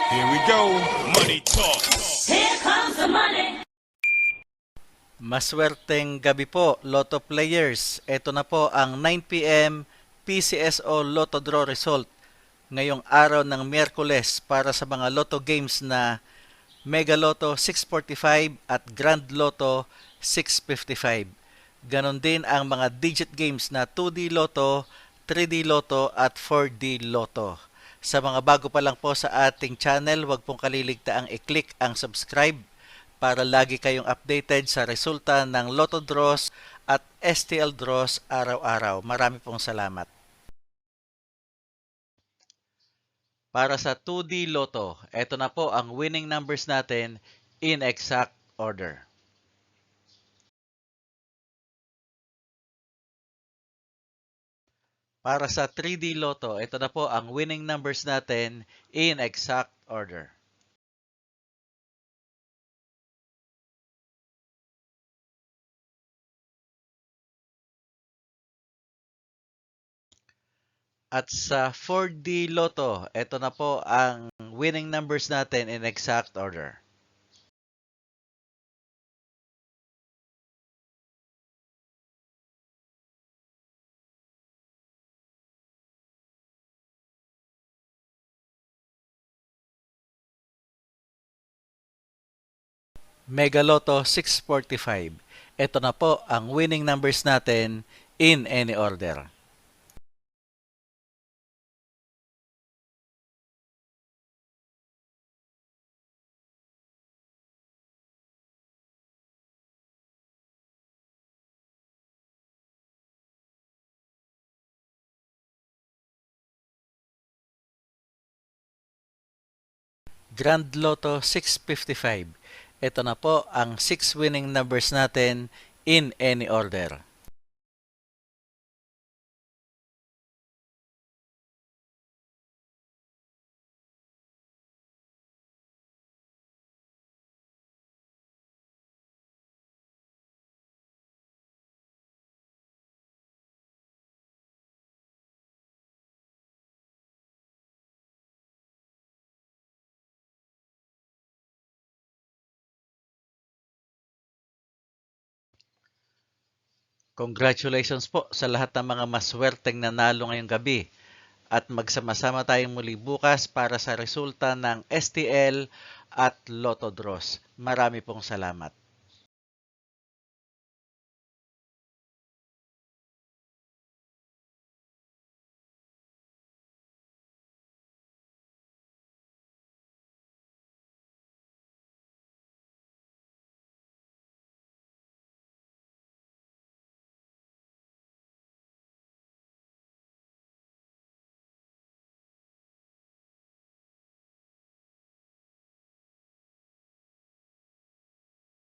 Here we go. Money talk. Here comes the money. Maswerteng gabi po, Lotto players. Ito na po ang 9 p.m. PCSO Lotto Draw result ngayong araw ng Miyerkules para sa mga Lotto games na Mega Lotto 645 at Grand Lotto 655. Ganon din ang mga digit games na 2D Lotto, 3D Lotto at 4D Lotto. Sa mga bago pa lang po sa ating channel, huwag pong kaliligtaang i-click ang subscribe para lagi kayong updated sa resulta ng Lotto Draws at STL Draws araw-araw. Marami pong salamat. Para sa 2D Lotto, ito na po ang winning numbers natin in exact order. Para sa 3D Lotto, ito na po ang winning numbers natin in exact order. At sa 4D Lotto, ito na po ang winning numbers natin in exact order. Mega Lotto 645. Ito na po ang winning numbers natin in any order. Grand Lotto 655. Ito na po ang 6 winning numbers natin in any order. Congratulations po sa lahat ng mga maswerteng nanalo ngayong gabi. At magsama-sama tayong muli bukas para sa resulta ng STL at Lotto Draws. Marami pong salamat.